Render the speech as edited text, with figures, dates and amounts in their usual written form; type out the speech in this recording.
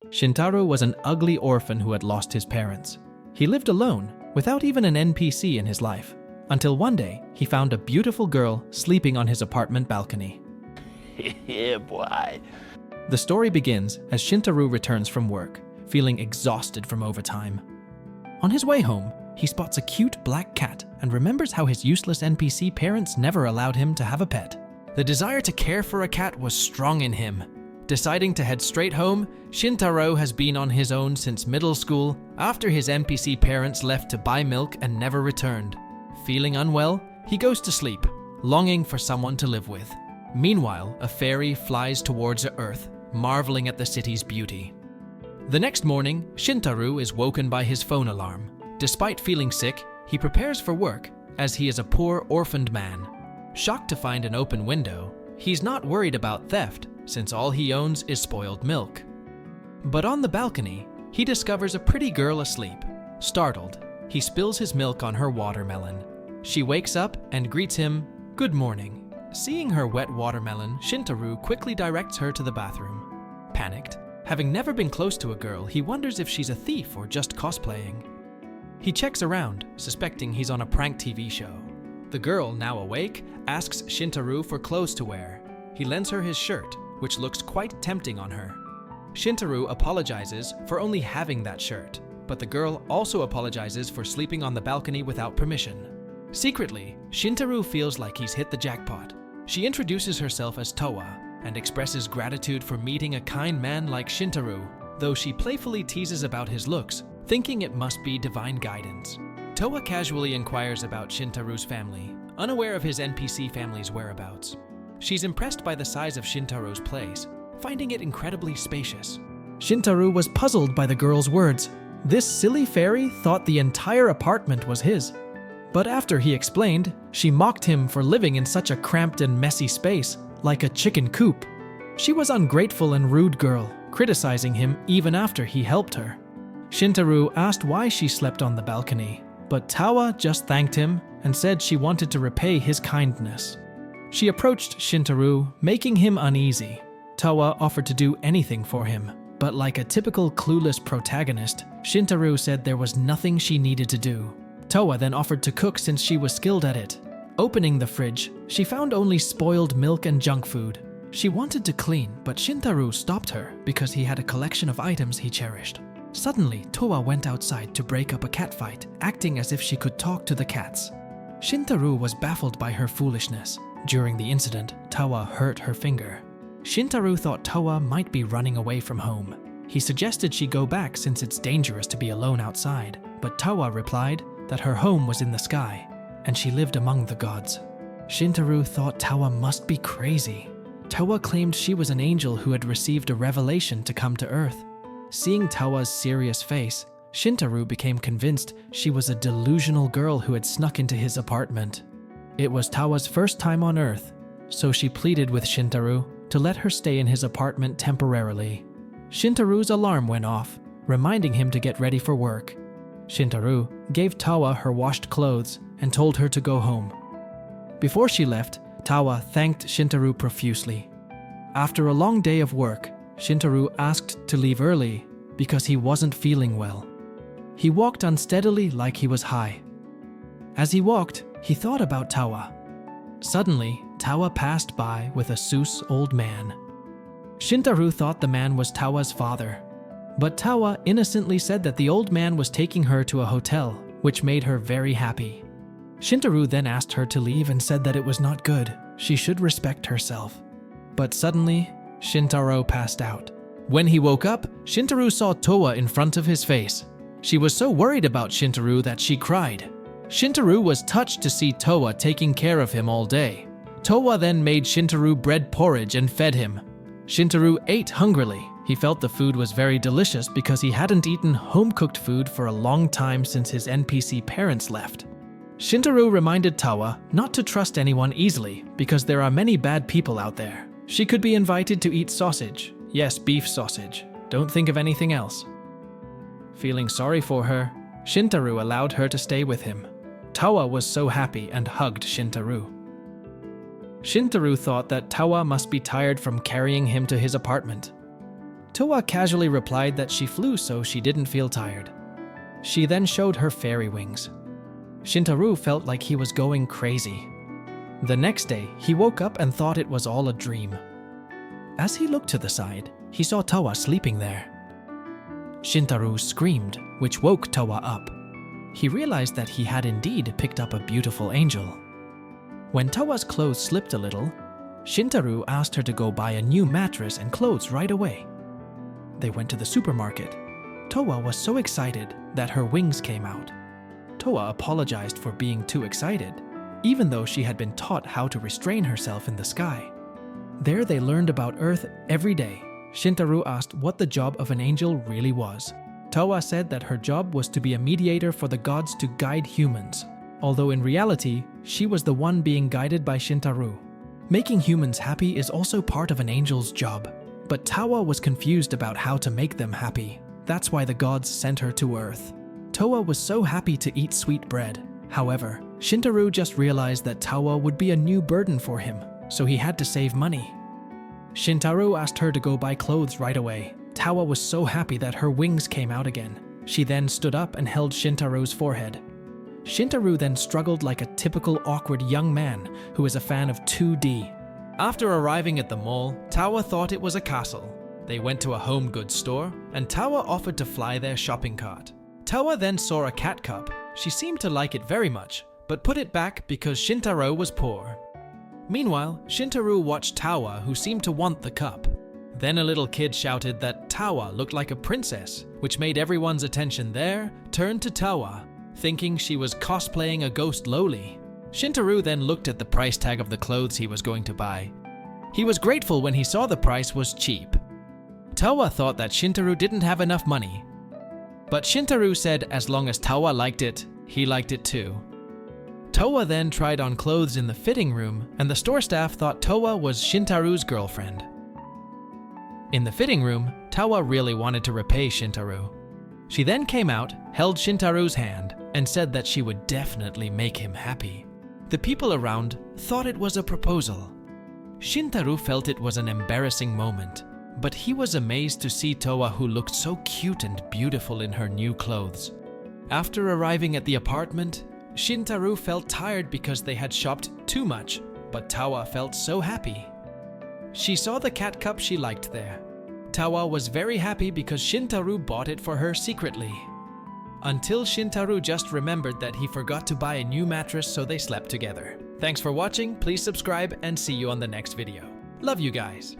Shintaro was an ugly orphan who had lost his parents. He lived alone, without even an NPC in his life, until one day he found a beautiful girl sleeping on his apartment balcony. Yeah, boy. The story begins as Shintaro returns from work, feeling exhausted from overtime. On his way home, he spots a cute black cat and remembers how his useless NPC parents never allowed him to have a pet. The desire to care for a cat was strong in him. Deciding to head straight home, Shintaro has been on his own since middle school after his NPC parents left to buy milk and never returned. Feeling unwell, he goes to sleep, longing for someone to live with. Meanwhile, a fairy flies towards Earth, marveling at the city's beauty. The next morning, Shintaro is woken by his phone alarm. Despite feeling sick, he prepares for work, as he is a poor orphaned man. Shocked to find an open window, he's not worried about theft, since all he owns is spoiled milk. But on the balcony, he discovers a pretty girl asleep. Startled, he spills his milk on her watermelon. She wakes up and greets him, "Good morning." Seeing her wet watermelon, Shintaro quickly directs her to the bathroom. Panicked, having never been close to a girl, he wonders if she's a thief or just cosplaying. He checks around, suspecting he's on a prank TV show. The girl, now awake, asks Shintaro for clothes to wear. He lends her his shirt, which looks quite tempting on her. Shintaro apologizes for only having that shirt, but the girl also apologizes for sleeping on the balcony without permission. Secretly, Shintaro feels like he's hit the jackpot. She introduces herself as Towa and expresses gratitude for meeting a kind man like Shintaro, though she playfully teases about his looks, thinking it must be divine guidance. Towa casually inquires about Shintaro's family, unaware of his NPC family's whereabouts. She's impressed by the size of Shintaro's place, finding it incredibly spacious. Shintaro was puzzled by the girl's words. This silly fairy thought the entire apartment was his. But after he explained, she mocked him for living in such a cramped and messy space, like a chicken coop. She was ungrateful and rude girl, criticizing him even after he helped her. Shintaro asked why she slept on the balcony, but Towa just thanked him and said she wanted to repay his kindness. She approached Shintaro, making him uneasy. Towa offered to do anything for him, but like a typical clueless protagonist, Shintaro said there was nothing she needed to do. Towa then offered to cook since she was skilled at it. Opening the fridge, she found only spoiled milk and junk food. She wanted to clean, but Shintaro stopped her because he had a collection of items he cherished. Suddenly, Towa went outside to break up a cat fight, acting as if she could talk to the cats. Shintaro was baffled by her foolishness. During the incident, Towa hurt her finger. Shintaro thought Towa might be running away from home. He suggested she go back since it's dangerous to be alone outside, but Towa replied that her home was in the sky, and she lived among the gods. Shintaro thought Towa must be crazy. Towa claimed she was an angel who had received a revelation to come to Earth. Seeing Towa's serious face, Shintaro became convinced she was a delusional girl who had snuck into his apartment. It was Towa's first time on Earth, so she pleaded with Shintaro to let her stay in his apartment temporarily. Shintaro's alarm went off, reminding him to get ready for work. Shintaro gave Towa her washed clothes and told her to go home. Before she left, Towa thanked Shintaro profusely. After a long day of work, Shintaro asked to leave early because he wasn't feeling well. He walked unsteadily like he was high. As he walked, he thought about Towa. Suddenly, Towa passed by with a Seuss old man. Shintaro thought the man was Towa's father, but Towa innocently said that the old man was taking her to a hotel, which made her very happy. Shintaro then asked her to leave and said that it was not good. She should respect herself. But suddenly, Shintaro passed out. When he woke up, Shintaro saw Towa in front of his face. She was so worried about Shintaro that she cried. Shintaro was touched to see Towa taking care of him all day. Towa then made Shintaro bread porridge and fed him. Shintaro ate hungrily. He felt the food was very delicious because he hadn't eaten home-cooked food for a long time since his NPC parents left. Shintaro reminded Towa not to trust anyone easily because there are many bad people out there. She could be invited to eat sausage. Yes, beef sausage. Don't think of anything else. Feeling sorry for her, Shintaro allowed her to stay with him. Towa was so happy and hugged Shintaro. Shintaro thought that Towa must be tired from carrying him to his apartment. Towa casually replied that she flew so she didn't feel tired. She then showed her fairy wings. Shintaro felt like he was going crazy. The next day, he woke up and thought it was all a dream. As he looked to the side, he saw Towa sleeping there. Shintaro screamed, which woke Towa up. He realized that he had indeed picked up a beautiful angel. When Towa's clothes slipped a little, Shintaro asked her to go buy a new mattress and clothes right away. They went to the supermarket. Towa was so excited that her wings came out. Towa apologized for being too excited, even though she had been taught how to restrain herself in the sky. There they learned about Earth every day. Shintaro asked what the job of an angel really was. Towa said that her job was to be a mediator for the gods to guide humans, although in reality, she was the one being guided by Shintaro. Making humans happy is also part of an angel's job, but Towa was confused about how to make them happy. That's why the gods sent her to Earth. Towa was so happy to eat sweet bread. However, Shintaro just realized that Towa would be a new burden for him, so he had to save money. Shintaro asked her to go buy clothes right away. Towa was so happy that her wings came out again. She then stood up and held Shintaro's forehead. Shintaro then struggled like a typical awkward young man who is a fan of 2D. After arriving at the mall, Towa thought it was a castle. They went to a home goods store, and Towa offered to fly their shopping cart. Towa then saw a cat cup. She seemed to like it very much, but put it back because Shintaro was poor. Meanwhile, Shintaro watched Towa, who seemed to want the cup. Then a little kid shouted that Towa looked like a princess, which made everyone's attention there turn to Towa, thinking she was cosplaying a ghost loli. Shintaro then looked at the price tag of the clothes he was going to buy. He was grateful when he saw the price was cheap. Towa thought that Shintaro didn't have enough money, but Shintaro said as long as Towa liked it, he liked it too. Towa then tried on clothes in the fitting room, and the store staff thought Towa was Shintaro's girlfriend. In the fitting room, Towa really wanted to repay Shintaro. She then came out, held Shintaro's hand, and said that she would definitely make him happy. The people around thought it was a proposal. Shintaro felt it was an embarrassing moment, but he was amazed to see Towa, who looked so cute and beautiful in her new clothes. After arriving at the apartment, Shintaro felt tired because they had shopped too much, but Towa felt so happy. She saw the cat cup she liked there. Towa was very happy because Shintaro bought it for her secretly. Until Shintaro just remembered that he forgot to buy a new mattress, so they slept together. Thanks for watching, please subscribe and see you on the next video. Love you guys!